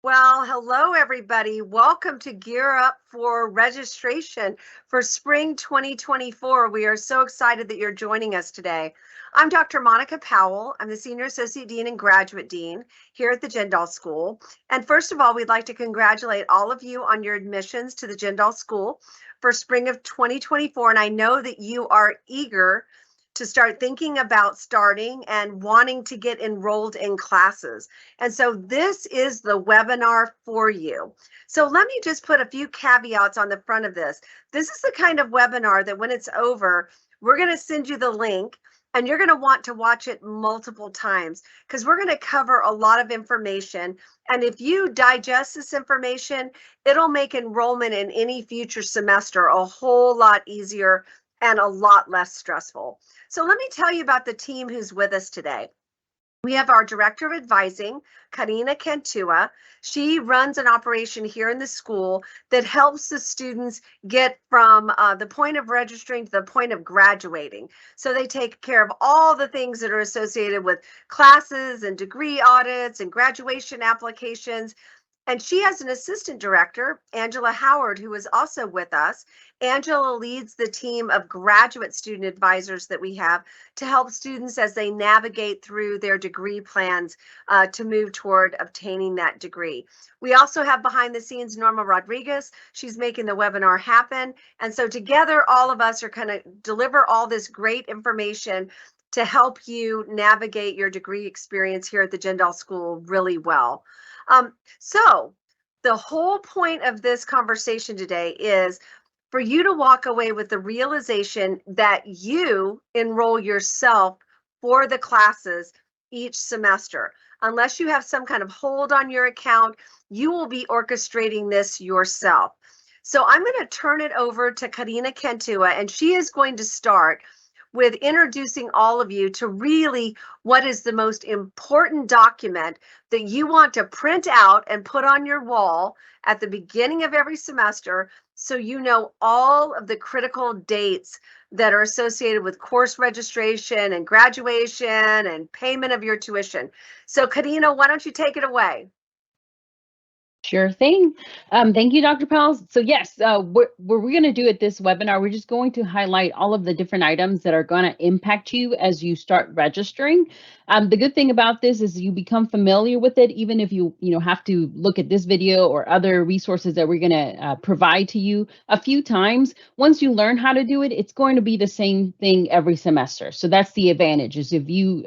Well, hello, everybody. Welcome to Gear Up for registration for spring 2024. We are so excited that you're joining us today. I'm Dr. Monica Powell. I'm the Senior Associate Dean and Graduate Dean here at the Jindal School. And first of all, we'd like to congratulate all of you on your admissions to the Jindal School for spring of 2024. And I know that you are eager to start thinking about starting and wanting to get enrolled in classes. And so this is the webinar for you. So let me just put a few caveats on the front of this. This is the kind of webinar that when it's over, we're going to send you the link and you're going to want to watch it multiple times because we're going to cover a lot of information. And if you digest this information, it'll make enrollment in any future semester a whole lot easier and a lot less stressful. So let me tell you about the team who's with us today. We have our Director of Advising, Corina Cantua. She runs an operation here in the school that helps the students get from the point of registering to the point of graduating. So they take care of all the things that are associated with classes and degree audits and graduation applications. And she has an assistant director, Angela Howard, who is also with us. Angela leads the team of graduate student advisors that we have to help students as they navigate through their degree plans to move toward obtaining that degree. We also have behind the scenes Norma Rodriguez. She's making the webinar happen. And so together, all of us are going to deliver all this great information to help you navigate your degree experience here at the Jindal School really well. So the whole point of this conversation today is for you to walk away with the realization that you enroll yourself for the classes each semester. Unless you have some kind of hold on your account, you will be orchestrating this yourself. So I'm going to turn it over to Corina Cantua, and she is going to start with introducing all of you to really what is the most important document that you want to print out and put on your wall at the beginning of every semester so you know all of the critical dates that are associated with course registration and graduation and payment of your tuition. So Corina, why don't you take it away? Sure thing. Thank you, Dr. Powell. So yes, what we're going to do at this webinar, we're just going to highlight all of the different items that are going to impact you as you start registering. The good thing about this is you become familiar with it, even if you have to look at this video or other resources that we're going to provide to you a few times. Once you learn how to do it, it's going to be the same thing every semester. So that's the advantage, is if you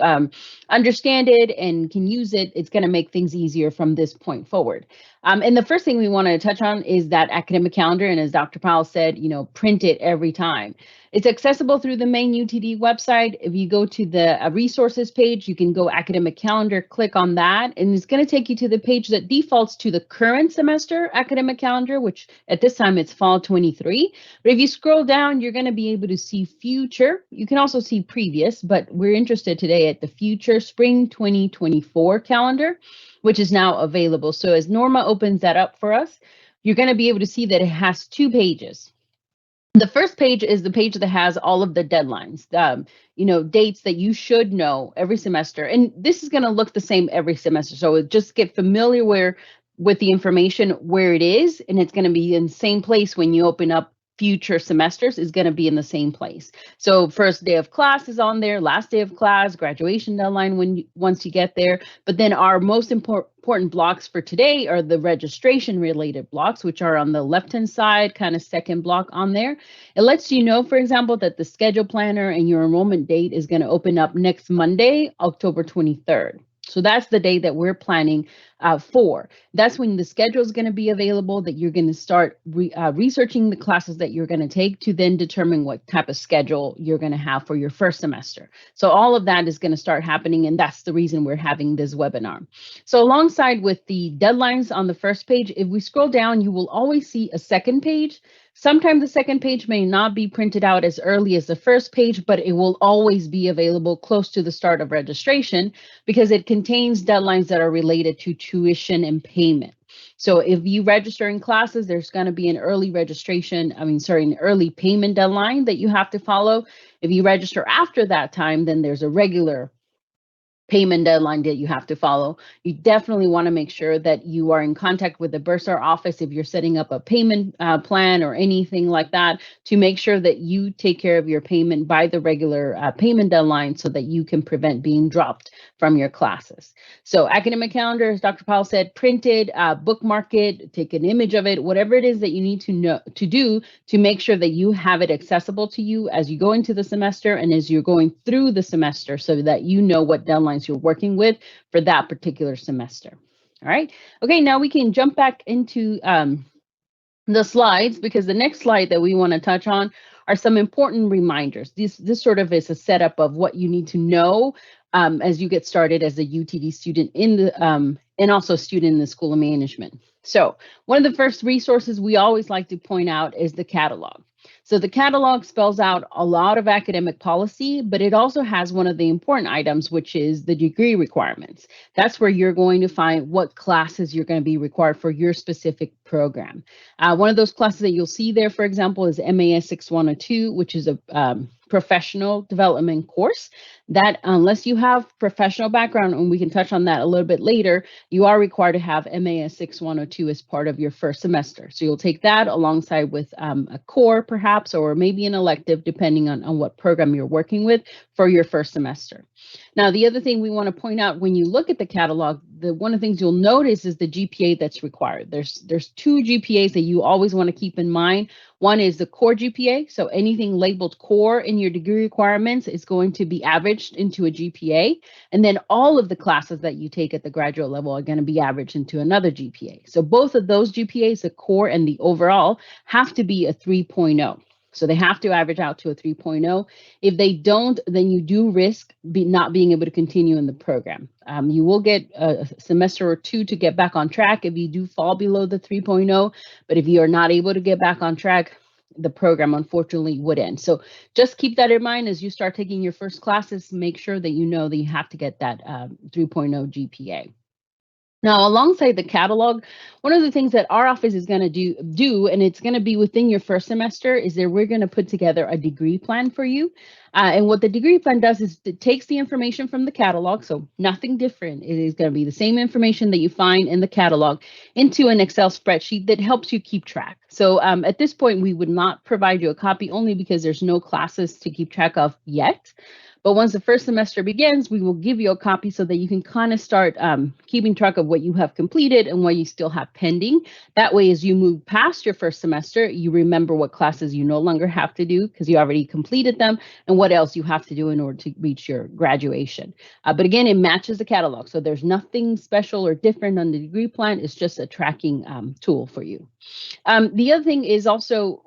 understand it and can use it, it's going to make things easier from this point forward. And the first thing we want to touch on is that academic calendar. And as Dr. Powell said, print it every time. It's accessible through the main UTD website. If you go to the resources page, you can go academic calendar, click on that, and it's going to take you to the page that defaults to the current semester academic calendar, which at this time it's fall 23. But if you scroll down, you're going to be able to see future. You can also see previous, but we're interested today at the future spring 2024 calendar, which is now available. So as Norma opens that up for us, you're going to be able to see that it has two pages. The first page is the page that has all of the deadlines, dates that you should know every semester. And this is going to look the same every semester. So just get familiar with the information where it is, and it's going to be in the same place when you open up future semesters is going to be in the same place. So first day of class is on there, last day of class, graduation deadline once you get there. But then our most important blocks for today are the registration related blocks, which are on the left-hand side, kind of second block on there. It lets you know, for example, that the schedule planner and your enrollment date is going to open up next Monday, October 23rd. So that's the day that we're planning for. That's when the schedule is going to be available, that you're going to start researching the classes that you're going to take to then determine what type of schedule you're going to have for your first semester. So all of that is going to start happening, and that's the reason we're having this webinar. So alongside with the deadlines on the first page, if we scroll down, you will always see a second page. Sometimes the second page may not be printed out as early as the first page, but it will always be available close to the start of registration because it contains deadlines that are related to tuition and payment. So if you register in classes, there's going to be an early an early payment deadline that you have to follow. If you register after that time, then there's a regular payment deadline that you have to follow. You definitely want to make sure that you are in contact with the bursar office if you're setting up a payment plan or anything like that, to make sure that you take care of your payment by the regular payment deadline so that you can prevent being dropped from your classes. So academic calendar, as Dr. Powell said, print it, bookmark it, take an image of it, whatever it is that you need to do to make sure that you have it accessible to you as you go into the semester and as you're going through the semester, so that you know what deadlines you're working with for that particular semester. All right. Okay, now we can jump back into the slides, because the next slide that we want to touch on are some important reminders. This sort of is a setup of what you need to know as you get started as a UTD student in the and also student in the School of Management. So one of the first resources we always like to point out is the catalog. So the catalog spells out a lot of academic policy, but it also has one of the important items, which is the degree requirements. That's where you're going to find what classes you're going to be required for your specific program. One of those classes that you'll see there, for example, is MAS 6102, which is a professional development course that, unless you have professional background, and we can touch on that a little bit later, you are required to have MAS 6102 as part of your first semester. So you'll take that alongside with a core perhaps, or maybe an elective, depending on what program you're working with for your first semester. Now, the other thing we want to point out when you look at the catalog, one of the things you'll notice is the GPA that's required. There's two GPAs that you always want to keep in mind. One is the core GPA. So anything labeled core in your degree requirements is going to be averaged into a GPA. And then all of the classes that you take at the graduate level are going to be averaged into another GPA. So both of those GPAs, the core and the overall, have to be a 3.0. So they have to average out to a 3.0. If they don't, then you do risk not being able to continue in the program. You will get a semester or two to get back on track if you do fall below the 3.0. But if you are not able to get back on track, the program unfortunately would end. So just keep that in mind as you start taking your first classes. Make sure that you know that you have to get that 3.0 GPA. Now, alongside the catalog, one of the things that our office is going to do, and it's going to be within your first semester, is that we're going to put together a degree plan for you. And what the degree plan does is it takes the information from the catalog, so nothing different. It is going to be the same information that you find in the catalog into an Excel spreadsheet that helps you keep track. So at this point, we would not provide you a copy, only because there's no classes to keep track of yet. But once the first semester begins, we will give you a copy so that you can kind of start keeping track of what you have completed and what you still have pending. That way, as you move past your first semester, you remember what classes you no longer have to do because you already completed them, and what else you have to do in order to reach your graduation. But again, it matches the catalog. So there's nothing special or different on the degree plan. It's just a tracking tool for you. The other thing is also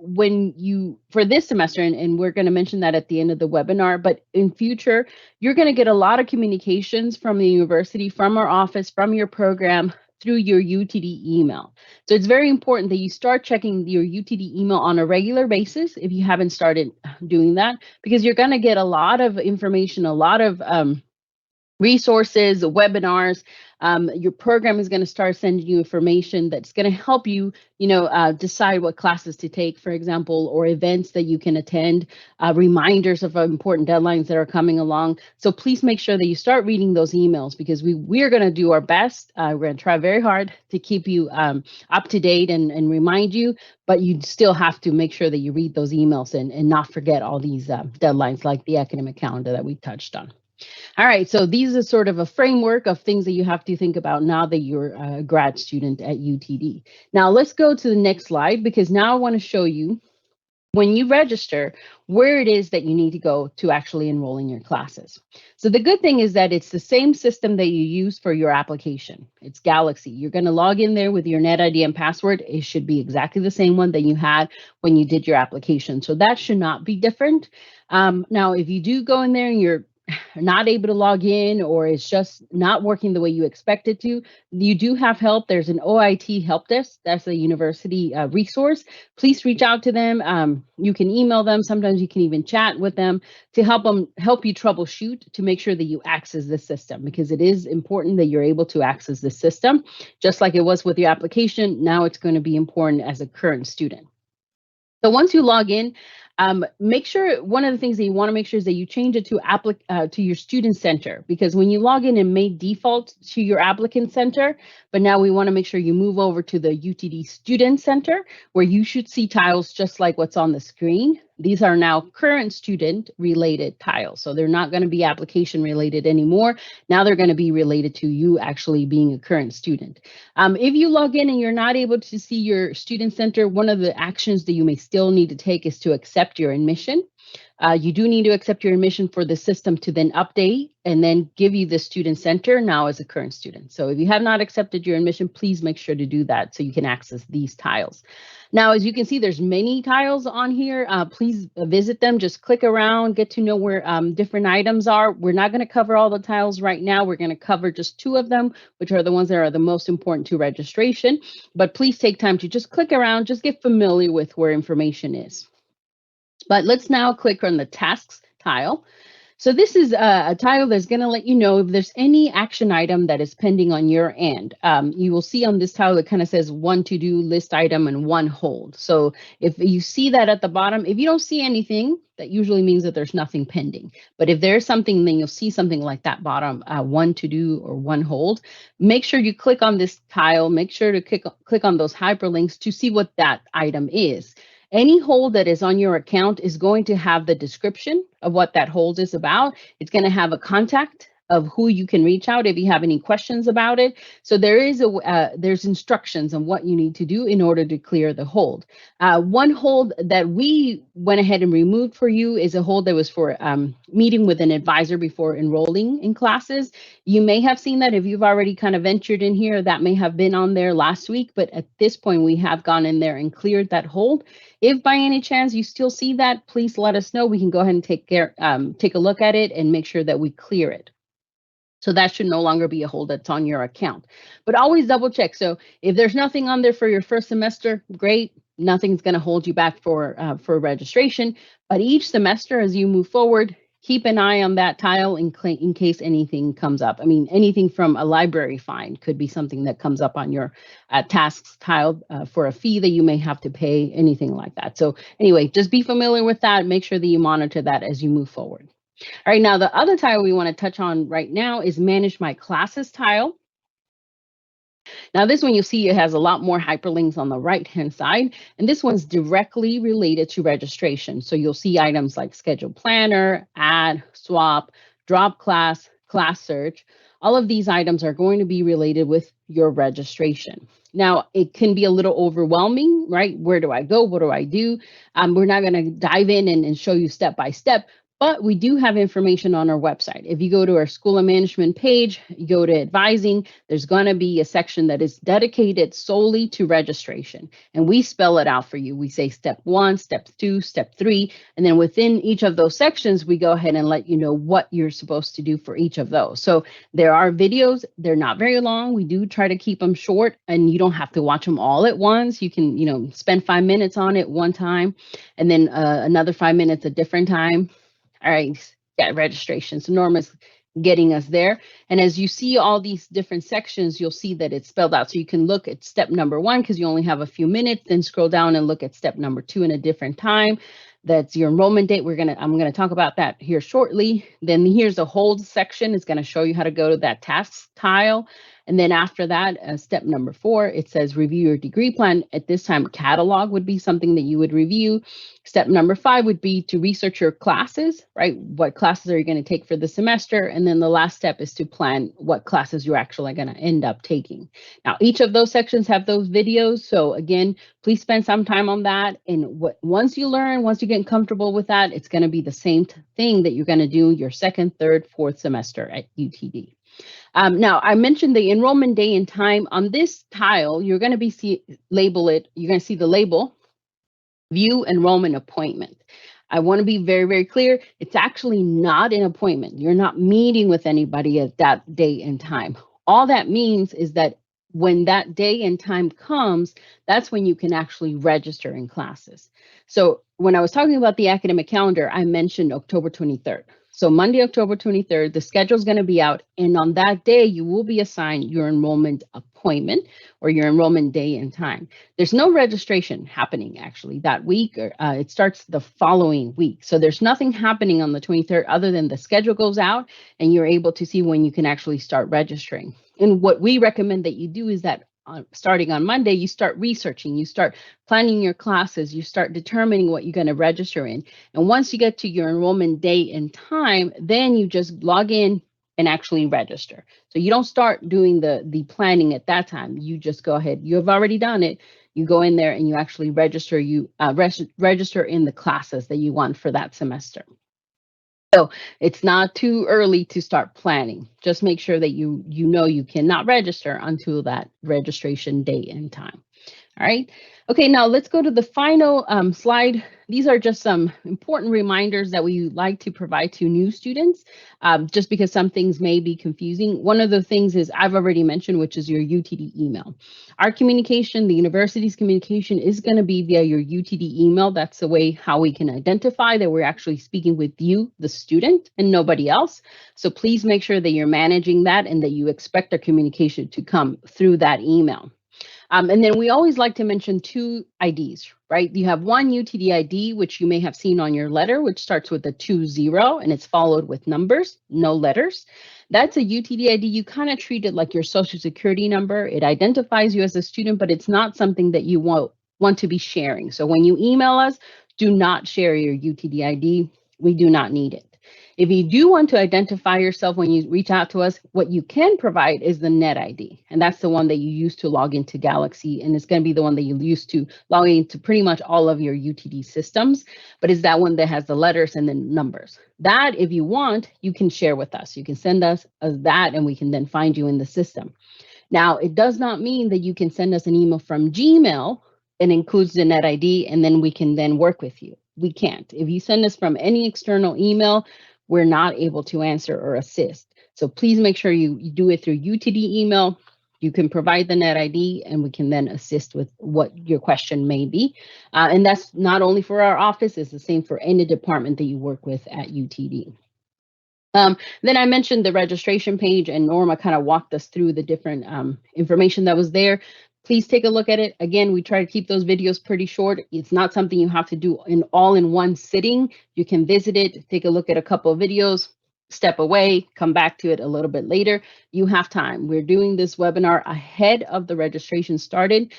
for this semester, and we're going to mention that at the end of the webinar, but in future, you're going to get a lot of communications from the university, from our office, from your program, through your UTD email. So it's very important that you start checking your UTD email on a regular basis if you haven't started doing that, because you're going to get a lot of information, a lot of resources, webinars. Your program is going to start sending you information that's going to help you, decide what classes to take, for example, or events that you can attend, reminders of important deadlines that are coming along. So please make sure that you start reading those emails, because we're going to do our best. We're going to try very hard to keep you up to date and remind you, but you still have to make sure that you read those emails and not forget all these deadlines like the academic calendar that we touched on. All right, so these are sort of a framework of things that you have to think about now that you're a grad student at UTD. Now let's go to the next slide, because now I want to show you, when you register, where it is that you need to go to actually enroll in your classes. So the good thing is that it's the same system that you use for your application. It's Galaxy. You're going to log in there with your NetID and password. It should be exactly the same one that you had when you did your application. So that should not be different. Now, if you do go in there and you're not able to log in, or it's just not working the way you expect it to, you do have help. There's an OIT help desk. That's a university resource. Please reach out to them. You can email them. Sometimes you can even chat with them to help you troubleshoot to make sure that you access the system, because it is important that you're able to access the system. Just like it was with your application, now it's going to be important as a current student. So once you log in, Make sure one of the things that you want to make sure is that you change it to your student center, because when you log in, it may default to your applicant center, but now we want to make sure you move over to the UTD student center, where you should see tiles just like what's on the screen. These are now current student related tiles, so they're not going to be application related anymore. Now they're going to be related to you actually being a current student. If you log in and you're not able to see your student center, one of the actions that you may still need to take is to accept your admission. You do need to accept your admission for the system to then update and then give you the student center now as a current student. So if you have not accepted your admission, please make sure to do that so you can access these tiles. Now, as you can see, there's many tiles on here. Please visit them, just click around, get to know where different items are. We're not going to cover all the tiles right now. We're going to cover just 2 of them, which are the ones that are the most important to registration. But please take time to just click around, just get familiar with where information is. But let's now click on the tasks tile. So this is a tile that's going to let you know if there's any action item that is pending on your end. You will see on this tile, it kind of says 1 to-do list item and 1 hold. So if you see that at the bottom, if you don't see anything, that usually means that there's nothing pending. But if there's something, then you'll see something like that bottom, 1 to-do or 1 hold. Make sure you click on this tile. Make sure to click on those hyperlinks to see what that item is. Any hold that is on your account is going to have the description of what that hold is about. It's going to have a contact of who you can reach out if you have any questions about it. So there's instructions on what you need to do in order to clear the hold. One hold that we went ahead and removed for you is a hold that was for meeting with an advisor before enrolling in classes. You may have seen that if you've already kind of ventured in here, that may have been on there last week, but at this point we have gone in there and cleared that hold. If by any chance you still see that, please let us know. We can go ahead and take a look at it and make sure that we clear it. So that should no longer be a hold that's on your account. But always double check. So if there's nothing on there for your first semester, great. Nothing's going to hold you back for registration. But each semester as you move forward, keep an eye on that tile in case anything comes up. I mean, anything from a library fine could be something that comes up on your tasks tile for a fee that you may have to pay, anything like that. So anyway, just be familiar with that. Make sure that you monitor that as you move forward. All right, now the other tile we want to touch on right now is Manage My Classes tile. Now this one, you'll see it has a lot more hyperlinks on the right-hand side, and this one's directly related to registration. So you'll see items like Schedule Planner, Add, Swap, Drop Class, Class Search. All of these items are going to be related with your registration. Now, it can be a little overwhelming, right? Where do I go? What do I do? We're not going to dive in and show you step by step, but we do have information on our website. If you go to our School of Management page, you go to Advising, there's going to be a section that is dedicated solely to registration. And we spell it out for you. We say step 1, step 2, step 3. And then within each of those sections, we go ahead and let you know what you're supposed to do for each of those. So there are videos. They're not very long. We do try to keep them short, and you don't have to watch them all at once. You can, spend 5 minutes on it one time, and then another 5 minutes a different time. All right, got registration. So Norma's getting us there. And as you see all these different sections, you'll see that it's spelled out. So you can look at step number 1 because you only have a few minutes, then scroll down and look at step number 2 in a different time. That's your enrollment date. I'm going to talk about that here shortly. Then here's a hold section. It's going to show you how to go to that tasks tile. And then after that, step number 4, it says review your degree plan. At this time, catalog would be something that you would review. Step number 5 would be to research your classes, right? What classes are you going to take for the semester? And then the last step is to plan what classes you're actually going to end up taking. Now, each of those sections have those videos. So again, please spend some time on that. And once you get comfortable with that, it's going to be the same thing that you're going to do your 2nd, 3rd, 4th semester at UTD. Now, I mentioned the enrollment day and time. On this tile, you're going to see the label, View Enrollment Appointment. I want to be very, very clear. It's actually not an appointment. You're not meeting with anybody at that day and time. All that means is that when that day and time comes, that's when you can actually register in classes. So when I was talking about the academic calendar, I mentioned October 23rd. So Monday, October 23rd, the schedule is going to be out. And on that day, you will be assigned your enrollment appointment or your enrollment day and time. There's no registration happening actually that week, or it starts the following week. So there's nothing happening on the 23rd other than the schedule goes out and you're able to see when you can actually start registering. And what we recommend that you do is that starting on Monday, you start researching, you start planning your classes, you start determining what you're going to register in. And once you get to your enrollment date and time, then you just log in and actually register. So you don't start doing the planning at that time. You just go ahead. You have already done it. You go in there and you actually register. You register in the classes that you want for that semester. So it's not too early to start planning. Just make sure that you know you cannot register until that registration date and time. All right. Okay, now let's go to the final slide. These are just some important reminders that we like to provide to new students, just because some things may be confusing. One of the things is I've already mentioned, which is your UTD email. Our communication, the university's communication, is going to be via your UTD email. That's the way how we can identify that we're actually speaking with you, the student, and nobody else. So please make sure that you're managing that and that you expect our communication to come through that email. And then we always like to mention two IDs, right? You have one UTD ID, which you may have seen on your letter, which starts with a 20, and it's followed with numbers, no letters. That's a UTD ID. You kind of treat it like your social security number. It identifies you as a student, but it's not something that you want to be sharing. So when you email us, do not share your UTD ID. We do not need it. If you do want to identify yourself when you reach out to us, what you can provide is the net ID. And that's the one that you use to log into Galaxy. And it's going to be the one that you use to log into pretty much all of your UTD systems. But it's that one that has the letters and the numbers. That, if you want, you can share with us. You can send us that and we can then find you in the system. Now, it does not mean that you can send us an email from Gmail and includes the net ID and then we can then work with you. We can't. If you send us from any external email, we're not able to answer or assist. So please make sure you do it through UTD email. You can provide the net ID and we can then assist with what your question may be. And that's not only for our office, it's the same for any department that you work with at UTD. Then I mentioned the registration page and Norma kind of walked us through the different information that was there. Please take a look at it. Again, we try to keep those videos pretty short. It's not something you have to do all in one sitting. You can visit it, take a look at a couple of videos, step away, come back to it a little bit later. You have time. We're doing this webinar ahead of the registration starting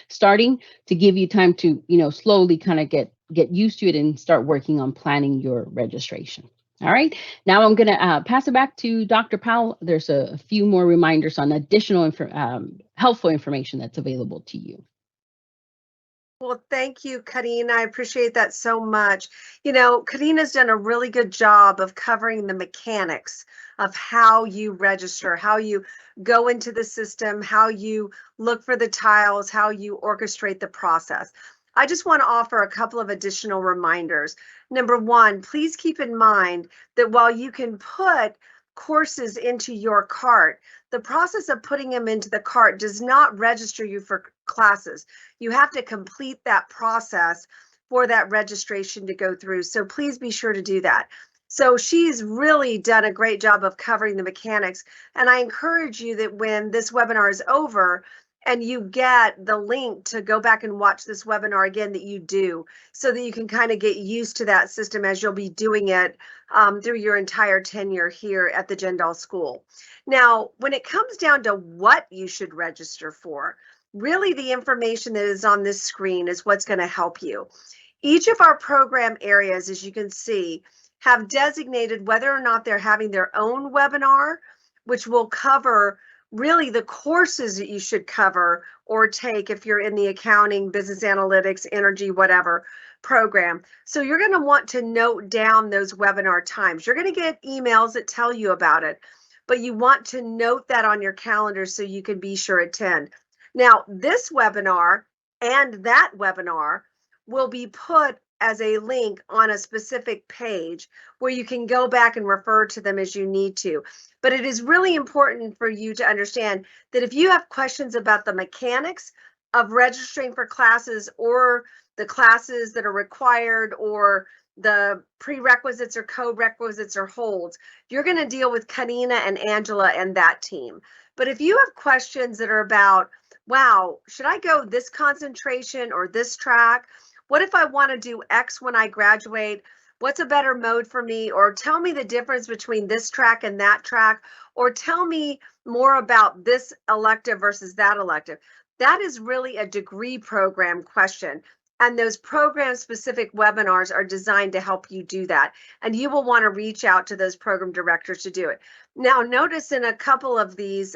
to give you time to, slowly kind of get used to it and start working on planning your registration. All right, now I'm going to pass it back to Dr. Powell. There's a few more reminders on additional helpful information that's available to you. Well, thank you, Corina. I appreciate that so much. Corina's done a really good job of covering the mechanics of how you register, how you go into the system, how you look for the tiles, how you orchestrate the process. I just want to offer a couple of additional reminders. Number one, please keep in mind that while you can put courses into your cart, the process of putting them into the cart does not register you for classes. You have to complete that process for that registration to go through. So please be sure to do that. So she's really done a great job of covering the mechanics. And I encourage you that when this webinar is over, and you get the link to go back and watch this webinar again, that you do, so that you can kind of get used to that system as you'll be doing it through your entire tenure here at the Jindal School. Now, when it comes down to what you should register for, really the information that is on this screen is what's going to help you. Each of our program areas, as you can see, have designated whether or not they're having their own webinar, which will cover really the courses that you should cover or take if you're in the accounting, business analytics, energy, whatever program. So you're going to want to note down those webinar times. You're going to get emails that tell you about it, but you want to note that on your calendar so you can be sure to attend. Now, this webinar and that webinar will be put as a link on a specific page where you can go back and refer to them as you need to. But it is really important for you to understand that if you have questions about the mechanics of registering for classes or the classes that are required or the prerequisites or co-requisites or holds, you're going to deal with Corina and Angela and that team. But if you have questions that are about, wow, should I go this concentration or this track? What if I want to do X when I graduate? What's a better mode for me? Or tell me the difference between this track and that track, or tell me more about this elective versus that elective. That is really a degree program question. And those program specific webinars are designed to help you do that. And you will want to reach out to those program directors to do it. Now, notice in a couple of these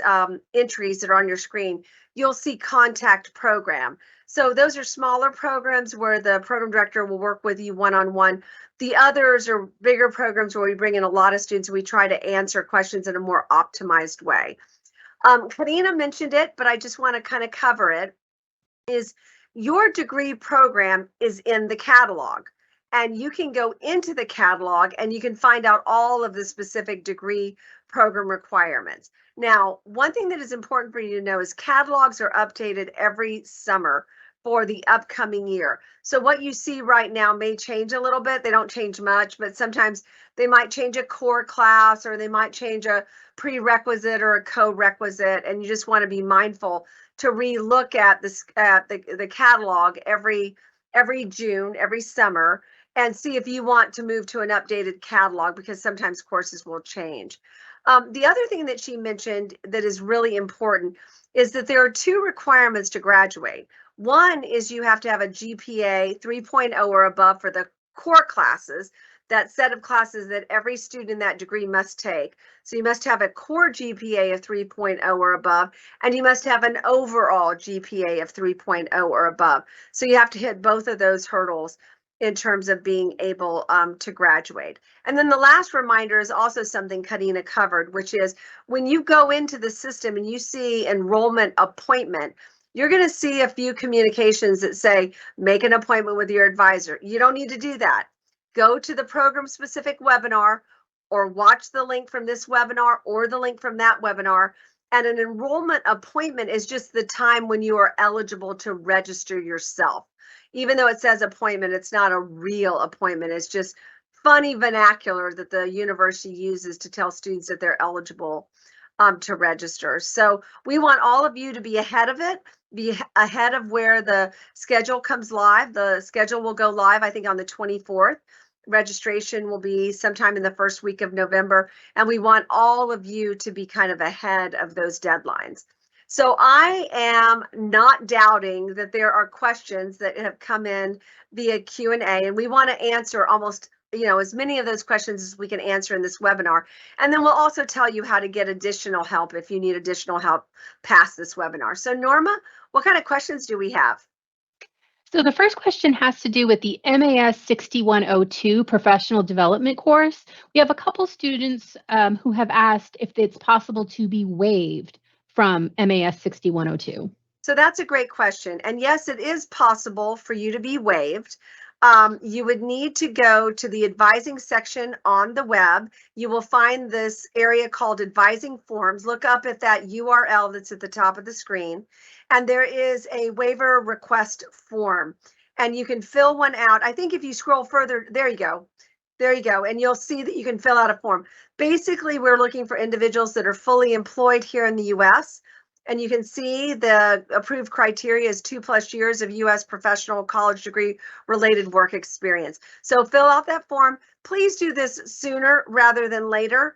entries that are on your screen, you'll see contact program. So those are smaller programs where the program director will work with you one-on-one. The others are bigger programs where we bring in a lot of students and we try to answer questions in a more optimized way. Corina mentioned it, but I just want to kind of cover it, is your degree program is in the catalog. And you can go into the catalog and you can find out all of the specific degree program requirements. Now, one thing that is important for you to know is catalogs are updated every summer for the upcoming year. So what you see right now may change a little bit. They don't change much, but sometimes they might change a core class or they might change a prerequisite or a co-requisite, and you just want to be mindful to re-look at this the catalog every June, every summer, and see if you want to move to an updated catalog, because sometimes courses will change. The other thing that she mentioned that is really important is that there are two requirements to graduate. One is you have to have a GPA 3.0 or above for the core classes, that set of classes that every student in that degree must take. So you must have a core GPA of 3.0 or above, and you must have an overall GPA of 3.0 or above. So you have to hit both of those hurdles in terms of being able to graduate. And then the last reminder is also something Corina covered, which is when you go into the system and you see enrollment appointment, you're going to see a few communications that say, make an appointment with your advisor. You don't need to do that. Go to the program specific webinar or watch the link from this webinar or the link from that webinar. And an enrollment appointment is just the time when you are eligible to register yourself. Even though it says appointment, it's not a real appointment. It's just funny vernacular that the university uses to tell students that they're eligible to register. So we want all of you to be ahead of it, be ahead of where the schedule comes live. The schedule will go live, I think, on the 24th. Registration will be sometime in the first week of November, and we want all of you to be kind of ahead of those deadlines. So I am not doubting that there are questions that have come in via Q&A, and we want to answer almost, as many of those questions as we can answer in this webinar. And then we'll also tell you how to get additional help if you need additional help past this webinar. So Norma, what kind of questions do we have? So the first question has to do with the MAS 6102 professional development course. We have a couple students who have asked if it's possible to be waived from MAS 6102. So that's a great question. And yes, it is possible for you to be waived. You would need to go to the advising section on the web. You will find this area called advising forms. Look up at that URL that's at the top of the screen. And there is a waiver request form, and you can fill one out. I think if you scroll further, there you go. There you go. And you'll see that you can fill out a form. Basically, we're looking for individuals that are fully employed here in the US. And you can see the approved criteria is 2+ years of US professional college degree related work experience. So fill out that form. Please do this sooner rather than later,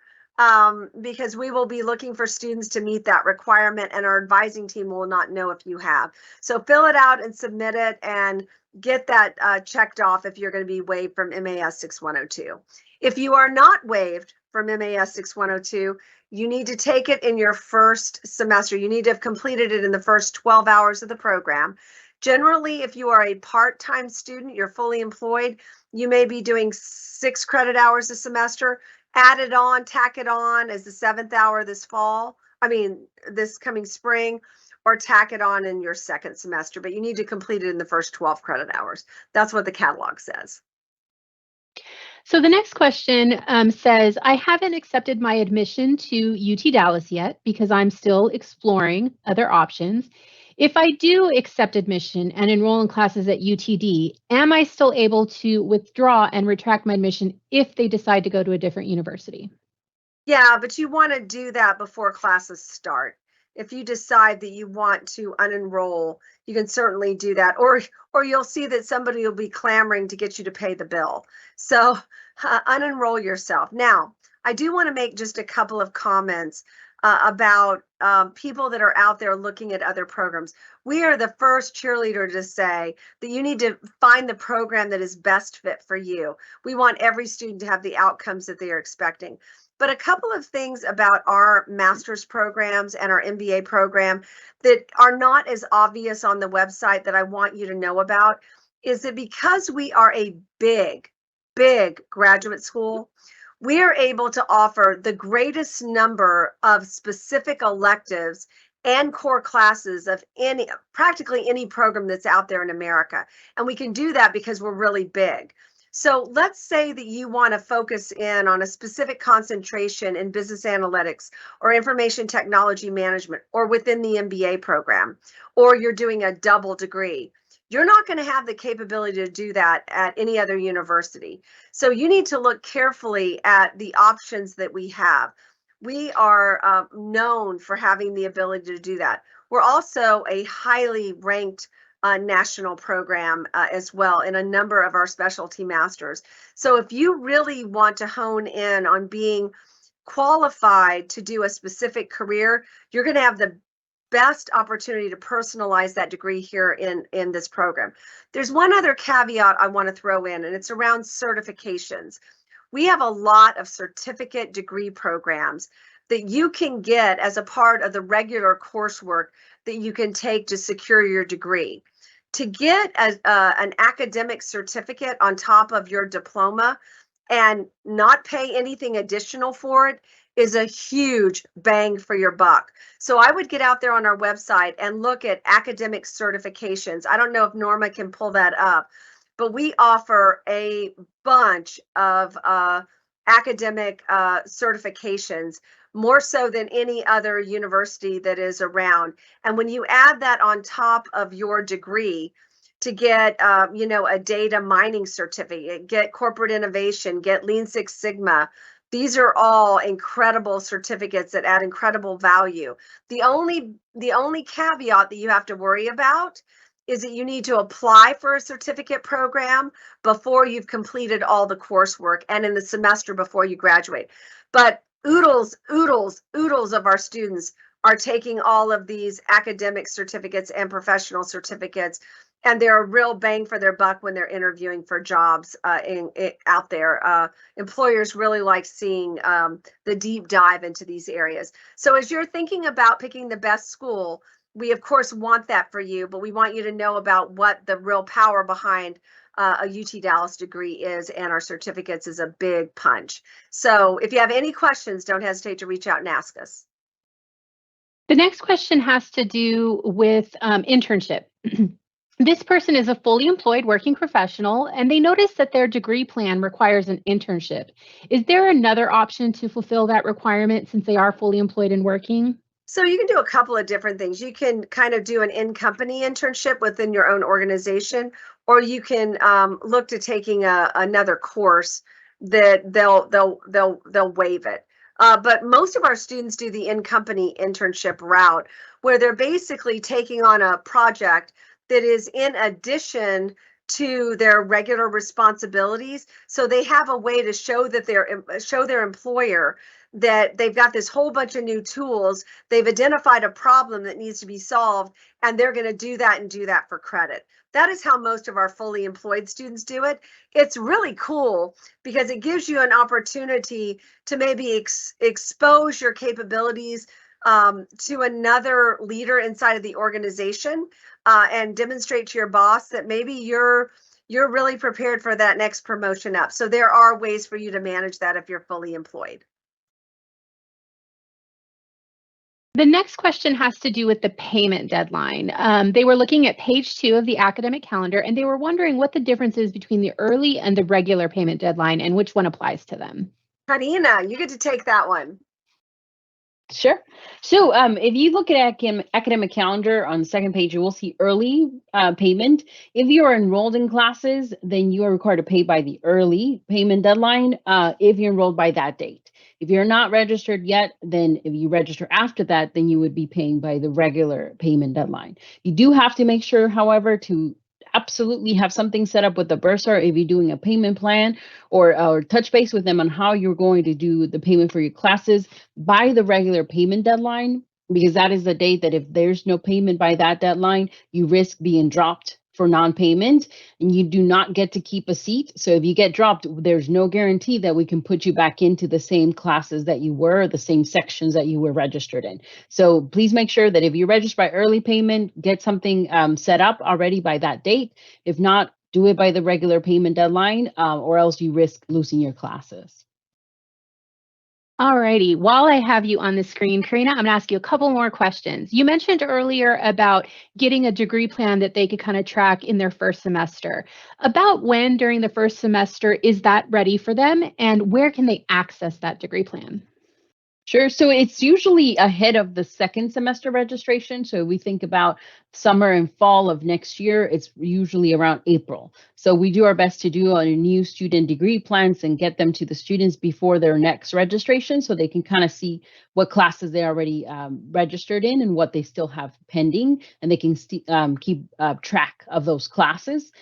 because we will be looking for students to meet that requirement, and our advising team will not know if you have. So fill it out and submit it and get that checked off if you're going to be waived from MAS 6102. If you are not waived from MAS 6102, you need to take it in your first semester. You need to have completed it in the first 12 hours of the program. Generally, if you are a part-time student, you're fully employed, you may be doing 6 credit hours a semester. Add it on, tack it on as the 7th hour this coming spring, or tack it on in your second semester, but you need to complete it in the first 12 credit hours. That's what the catalog says. So the next question says, I haven't accepted my admission to UT Dallas yet because I'm still exploring other options. If I do accept admission and enroll in classes at UTD, am I still able to withdraw and retract my admission if they decide to go to a different university? Yeah, but you want to do that before classes start. If you decide that you want to unenroll, you can certainly do that. Or you'll see that somebody will be clamoring to get you to pay the bill. So unenroll yourself. Now, I do want to make just a couple of comments about people that are out there looking at other programs. We are the first cheerleader to say that you need to find the program that is best fit for you. We want every student to have the outcomes that they are expecting. But a couple of things about our master's programs and our MBA program that are not as obvious on the website that I want you to know about is that because we are a big graduate school, we are able to offer the greatest number of specific electives and core classes of practically any program that's out there in America. And we can do that because we're really big. So let's say that you want to focus in on a specific concentration in business analytics or information technology management or within the MBA program, or you're doing a double degree. You're not going to have the capability to do that at any other university. So you need to look carefully at the options that we have. We are known for having the ability to do that. We're also a highly ranked national program as well in a number of our specialty masters. So if you really want to hone in on being qualified to do a specific career, you're going to have the best opportunity to personalize that degree here in this program. There's one other caveat I want to throw in, and it's around certifications. We have a lot of certificate degree programs that you can get as a part of the regular coursework that you can take to secure your degree. To get an academic certificate on top of your diploma and not pay anything additional for it is a huge bang for your buck. So I would get out there on our website and look at academic certifications. I don't know if Norma can pull that up, but we offer a bunch of academic certifications, more so than any other university that is around. And when you add that on top of your degree to get, a data mining certificate, get corporate innovation, get Lean Six Sigma, these are all incredible certificates that add incredible value. The only caveat that you have to worry about is that you need to apply for a certificate program before you've completed all the coursework and in the semester before you graduate. But oodles of our students are taking all of these academic certificates and professional certificates, and they're a real bang for their buck when they're interviewing for jobs out there. Employers really like seeing the deep dive into these areas. So as you're thinking about picking the best school, we of course want that for you, but we want you to know about what the real power behind a UT Dallas degree is, and our certificates is a big punch. So if you have any questions, don't hesitate to reach out and ask us. The next question has to do with internship. This person is a fully employed working professional, and they notice that their degree plan requires an internship. Is there another option to fulfill that requirement since they are fully employed and working? So you can do a couple of different things. You can kind of do an in-company internship within your own organization, or you can look to taking another course that they'll waive it. But most of our students do the in-company internship route, where they're basically taking on a project that is in addition to their regular responsibilities. So they have a way to show their employer that they've got this whole bunch of new tools. They've identified a problem that needs to be solved, and they're going to do that and do that for credit. That is how most of our fully employed students do it. It's really cool because it gives you an opportunity to maybe expose your capabilities to another leader inside of the organization and demonstrate to your boss that maybe you're really prepared for that next promotion up. So there are ways for you to manage that if you're fully employed. The next question has to do with the payment deadline. They were looking at page 2 of the academic calendar, and they were wondering what the difference is between the early and the regular payment deadline and which one applies to them. Corina, you get to take that one. Sure. So if you look at academic calendar on the second page, you will see early payment. If you are enrolled in classes, then you are required to pay by the early payment deadline if you're enrolled by that date. If you're not registered yet, then if you register after that, then you would be paying by the regular payment deadline. You do have to make sure, however, to absolutely have something set up with the bursar if you're doing a payment plan, or touch base with them on how you're going to do the payment for your classes by the regular payment deadline, because that is the date that if there's no payment by that deadline, you risk being dropped for non-payment, and you do not get to keep a seat. So if you get dropped, there's no guarantee that we can put you back into the same classes that you were, the same sections that you were registered in. So please make sure that if you register by early payment, get something set up already by that date. If not, do it by the regular payment deadline, or else you risk losing your classes. Alrighty, while I have you on the screen, Corina, I'm gonna ask you a couple more questions. You mentioned earlier about getting a degree plan that they could kind of track in their first semester. About when during the first semester is that ready for them, and where can they access that degree plan? Sure. So it's usually ahead of the second semester registration. So we think about summer and fall of next year, it's usually around April. So we do our best to do on new student degree plans and get them to the students before their next registration, so they can kind of see what classes they already registered in and what they still have pending, and they can keep track of those classes.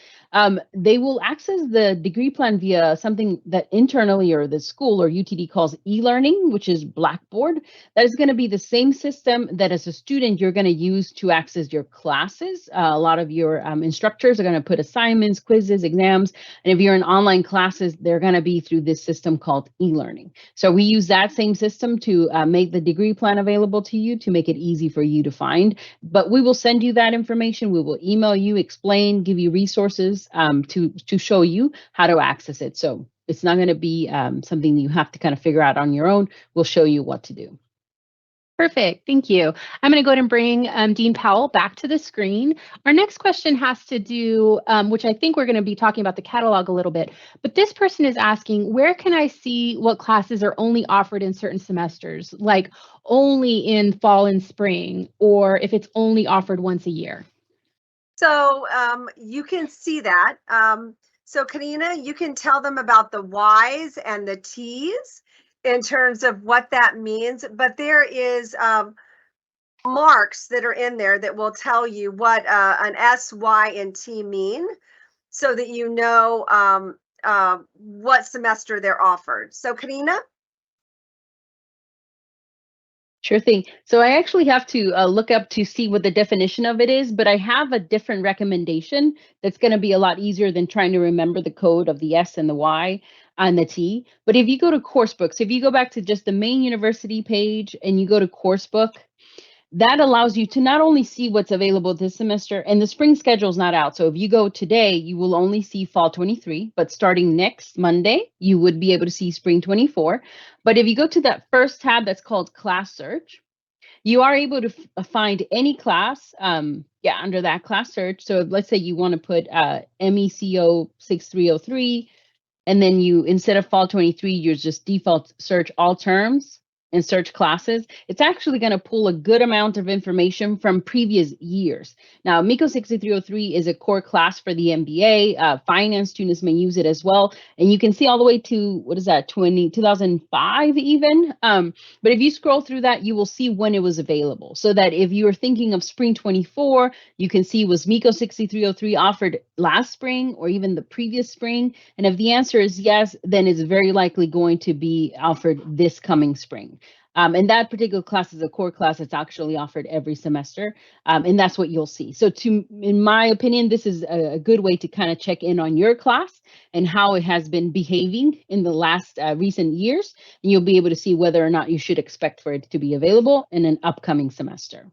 They will access the degree plan via something that internally, or the school or UTD calls e-learning, which is Blackboard. That is going to be the same system that as a student you're going to use to access your classes. A lot of your instructors are going to put assignments, quizzes, exams, and if you're in online classes, they're going to be through this system called e-learning. So we use that same system to make the degree plan available to you, to make it easy for you to find. But we will send you that information. We will email you, explain, give you resources to show you how to access it. So it's not going to be something you have to kind of figure out on your own. We'll show you what to do. Perfect. Thank you. I'm going to go ahead and bring Dean Powell back to the screen. Our next question has to do, which I think we're going to be talking about the catalog a little bit, but this person is asking, where can I see what classes are only offered in certain semesters, like only in fall and spring, or if it's only offered once a year? So you can see that. So Corina, you can tell them about the Y's and the T's in terms of what that means, but there is marks that are in there that will tell you what an S, Y, and T mean, so that you know what semester they're offered. So Corina? Sure thing. So I actually have to look up to see what the definition of it is, but I have a different recommendation that's going to be a lot easier than trying to remember the code of the S and the Y and the T. But if you go to course books, if you go back to just the main university page and you go to course book, that allows you to not only see what's available this semester, and the spring schedule is not out. So if you go today, you will only see fall 23, but starting next Monday, you would be able to see spring 24. But if you go to that first tab that's called class search, you are able to find any class, under that class search. So let's say you want to put MECO 6303, and then you, instead of fall 23, you just default search all terms and search classes. It's actually going to pull a good amount of information from previous years. Now, MECO 6303 is a core class for the MBA. Finance students may use it as well. And you can see all the way to, 2005 even. But if you scroll through that, you will see when it was available. So that if you are thinking of spring 24, you can see, was MECO 6303 offered last spring or even the previous spring? And if the answer is yes, then it's very likely going to be offered this coming spring. And that particular class is a core class that's actually offered every semester, and that's what you'll see. So in my opinion, this is a good way to kind of check in on your class and how it has been behaving in the last recent years, and you'll be able to see whether or not you should expect for it to be available in an upcoming semester.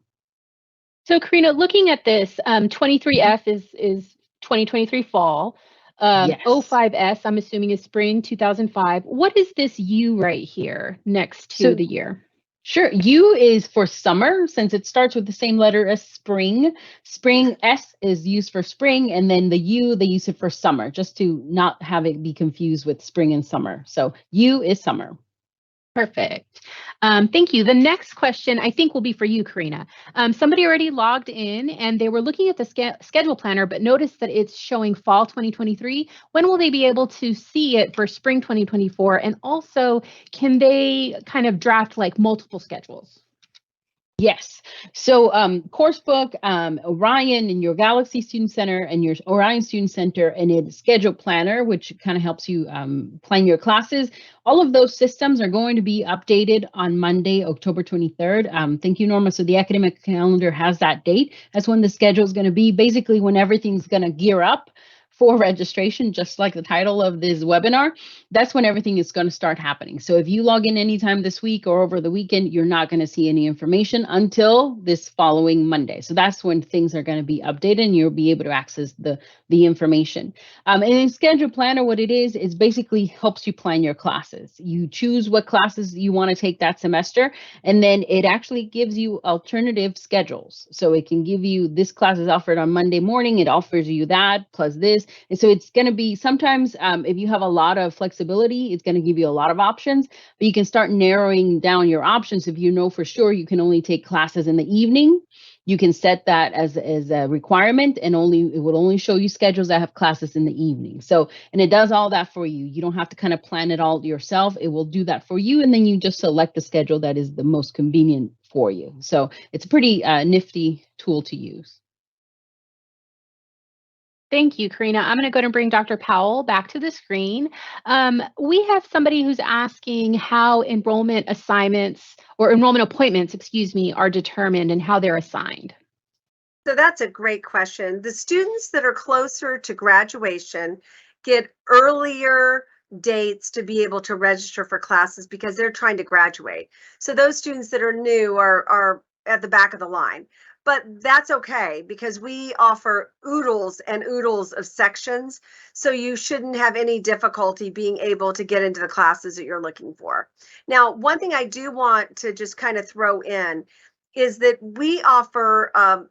So Corina, looking at this, 23F is 2023 fall. Yes. 05S, I'm assuming, is spring 2005. What is this U right here next to the year? Sure. U is for summer, since it starts with the same letter as spring. Spring, S is used for spring, and then the U, they use it for summer, just to not have it be confused with spring and summer. So U is summer. Perfect. Thank you. The next question I think will be for you, Corina. Somebody already logged in and they were looking at the schedule planner, but noticed that it's showing fall 2023. When will they be able to see it for spring 2024? And also, can they kind of draft like multiple schedules? Yes. So Coursebook, Orion and your Galaxy Student Center and your Orion Student Center and a schedule planner, which kind of helps you plan your classes. All of those systems are going to be updated on Monday, October 23rd. Thank you, Norma. So the academic calendar has that date. That's when the schedule is going to be, basically when everything's going to gear up for registration, just like the title of this webinar. That's when everything is going to start happening. So if you log in anytime this week or over the weekend, you're not going to see any information until this following Monday. So that's when things are going to be updated and you'll be able to access the information. And in Schedule Planner, what it is basically helps you plan your classes. You choose what classes you want to take that semester, and then it actually gives you alternative schedules. So it can give you, this class is offered on Monday morning, it offers you that plus this. And so it's going to be, sometimes if you have a lot of flexibility, it's going to give you a lot of options, but you can start narrowing down your options. If you know for sure you can only take classes in the evening, you can set that as a requirement, and it will only show you schedules that have classes in the evening. So, and it does all that for you. You don't have to kind of plan it all yourself. It will do that for you, and then you just select the schedule that is the most convenient for you. So it's a pretty nifty tool to use. Thank you, Corina. I'm going to go and bring Dr. Powell back to the screen. We have somebody who's asking how enrollment assignments or enrollment appointments, excuse me, are determined and how they're assigned. So that's a great question. The students that are closer to graduation get earlier dates to be able to register for classes because they're trying to graduate. So those students that are new are at the back of the line. But that's okay because we offer oodles and oodles of sections. So you shouldn't have any difficulty being able to get into the classes that you're looking for. Now, one thing I do want to just kind of throw in is that we offer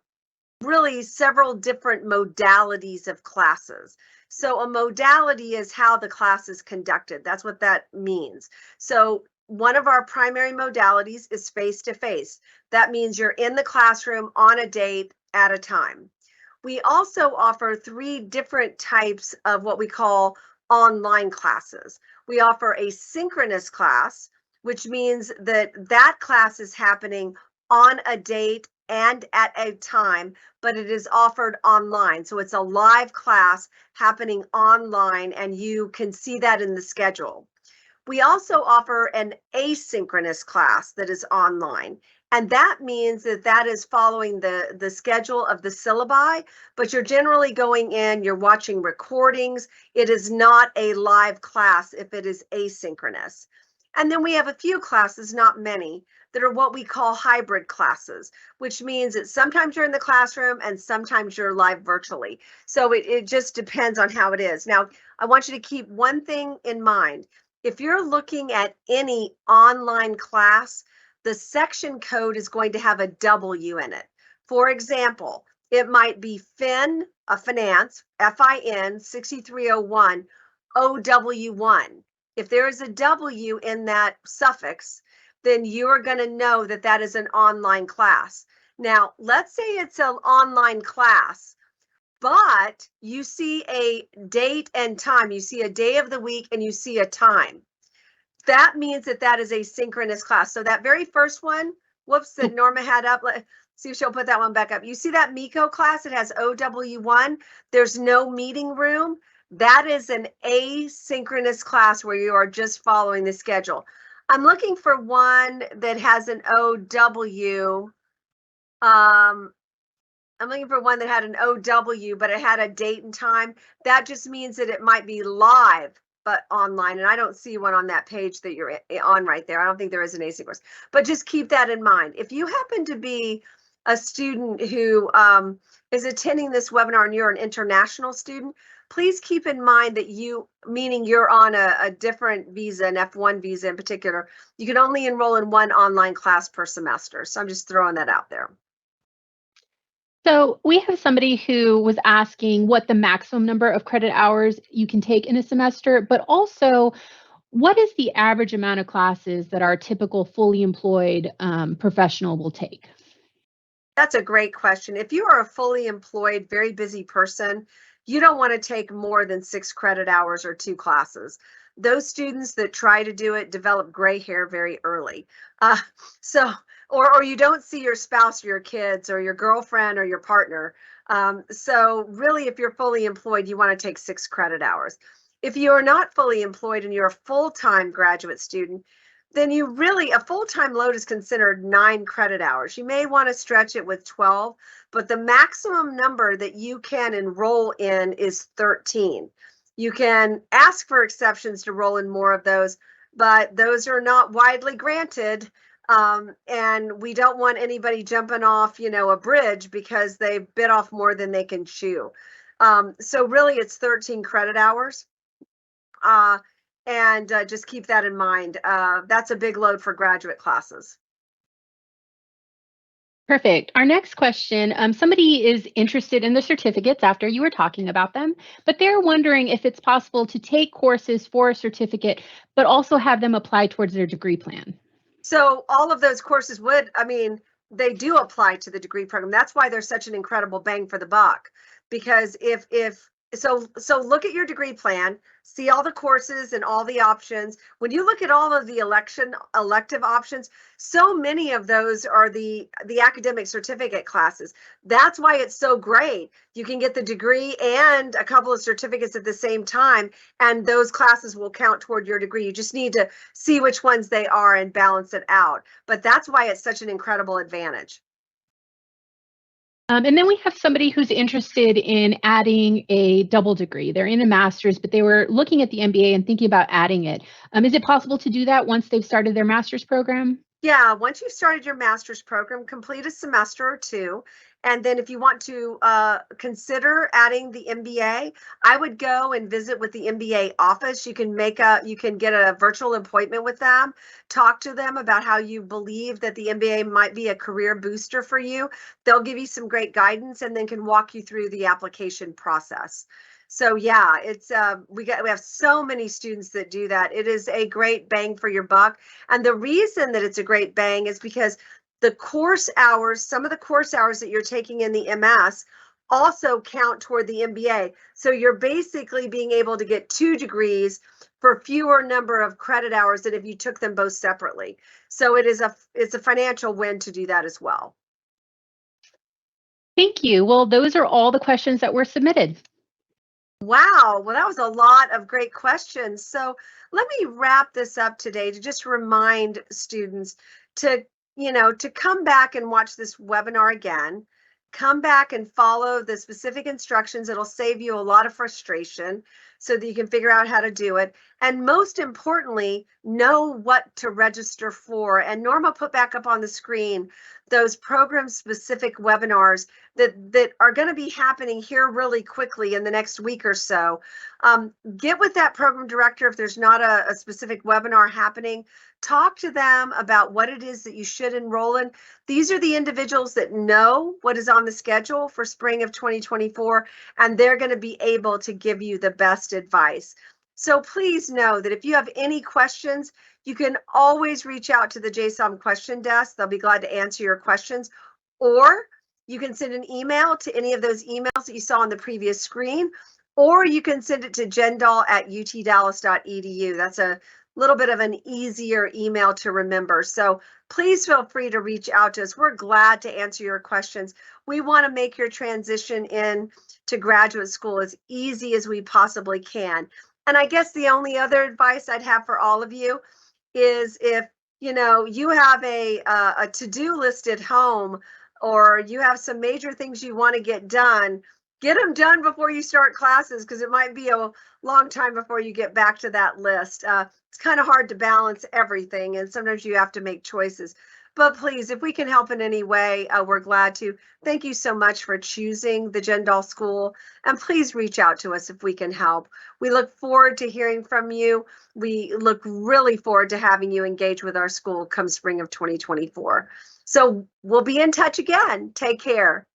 really several different modalities of classes. So a modality is how the class is conducted. That's what that means. So one of our primary modalities is face-to-face. That means you're in the classroom on a date at a time. We also offer 3 different types of what we call online classes. We offer a synchronous class, which means that that class is happening on a date and at a time, but it is offered online. So it's a live class happening online, and you can see that in the schedule. We also offer an asynchronous class that is online, and that means that that is following the schedule of the syllabi, but you're generally going in, you're watching recordings. It is not a live class if it is asynchronous. And then we have a few classes, not many, that are what we call hybrid classes, which means that sometimes you're in the classroom and sometimes you're live virtually. So it just depends on how it is. Now, I want you to keep one thing in mind. If you're looking at any online class, the section code is going to have a W in it. For example, it might be finance, FIN 6301 OW1. If there is a W in that suffix, then you're going to know that that is an online class. Now, let's say it's an online class, but you see a date and time. You see a day of the week and you see a time. That means that that is a synchronous class. So that very first one, whoops, that Norma had up, let's see if she'll put that one back up. You see that MECO class? It has OW1. There's no meeting room. That is an asynchronous class where you are just following the schedule. I'm looking for one that has an OW. I'm looking for one that had an OW, but it had a date and time. That just means that it might be live, but online. And I don't see one on that page that you're on right there. I don't think there is an asynchronous, but just keep that in mind. If you happen to be a student who is attending this webinar and you're an international student, please keep in mind that meaning you're on a different visa, an F1 visa in particular, you can only enroll in one online class per semester. So I'm just throwing that out there. So we have somebody who was asking what the maximum number of credit hours you can take in a semester, but also what is the average amount of classes that our typical fully employed professional will take? That's a great question. If you are a fully employed, very busy person, you don't want to take more than 6 credit hours or 2 classes. Those students that try to do it develop gray hair very early. Uh, so, or you don't see your spouse or your kids or your girlfriend or your partner. So really, if you're fully employed, you want to take 6 credit hours. If you are not fully employed and you're a full-time graduate student, then you really, a full-time load is considered 9 credit hours. You may want to stretch it with 12, but the maximum number that you can enroll in is 13. You can ask for exceptions to roll in more of those, but those are not widely granted. And we don't want anybody jumping off, a bridge because they bit off more than they can chew. So really it's 13 credit hours. And just keep that in mind. That's a big load for graduate classes. Perfect. Our next question, somebody is interested in the certificates after you were talking about them, but they're wondering if it's possible to take courses for a certificate, but also have them apply towards their degree plan. So all of those courses they do apply to the degree program. That's why there's such an incredible bang for the buck. Because so look at your degree plan, see all the courses and all the options. When you look at all of the elective options, so many of those are the academic certificate classes. That's why it's so great. You can get the degree and a couple of certificates at the same time, and those classes will count toward your degree. You just need to see which ones they are and balance it out. But that's why it's such an incredible advantage. And then we have somebody who's interested in adding a double degree. They're in a master's, but they were looking at the MBA and thinking about adding it. Is it possible to do that once they've started their master's program? Yeah, once you've started your master's program, complete a semester or 2. And then if you want to consider adding the MBA, I would go and visit with the MBA office. You can get a virtual appointment with them, talk to them about how you believe that the MBA might be a career booster for you. They'll give you some great guidance and then can walk you through the application process. So yeah, it's we have so many students that do that. It is a great bang for your buck. And the reason that it's a great bang is because the course hours, some of the course hours that you're taking in the MS also count toward the MBA. So you're basically being able to get 2 degrees for fewer number of credit hours than if you took them both separately. So it's a financial win to do that as well. Thank you. Well, those are all the questions that were submitted. Wow, well, that was a lot of great questions. So let me wrap this up today to just remind students to come back and watch this webinar again. Come back and follow the specific instructions. It'll save you a lot of frustration so that you can figure out how to do it. And most importantly, know what to register for. And Norma put back up on the screen those program-specific webinars that are going to be happening here really quickly in the next week or so. Get with that program director if there's not a specific webinar happening. Talk to them about what it is that you should enroll in. These are the individuals that know what is on the schedule for spring of 2024, and they're going to be able to give you the best advice. So please know that if you have any questions, you can always reach out to the JSOM question desk. They'll be glad to answer your questions. Or you can send an email to any of those emails that you saw on the previous screen, or you can send it to jendal@utdallas.edu. That's a little bit of an easier email to remember. So please feel free to reach out to us. We're glad to answer your questions. We want to make your transition in to graduate school as easy as we possibly can. And I guess the only other advice I'd have for all of you is if you have a to-do list at home, or you have some major things you want to get done, get them done before you start classes, because it might be a long time before you get back to that list. It's kind of hard to balance everything, and sometimes you have to make choices. But please, if we can help in any way, we're glad to. Thank you so much for choosing the Jendal School, and please reach out to us if we can help. We look forward to hearing from you. We look really forward to having you engage with our school come spring of 2024. So we'll be in touch again. Take care.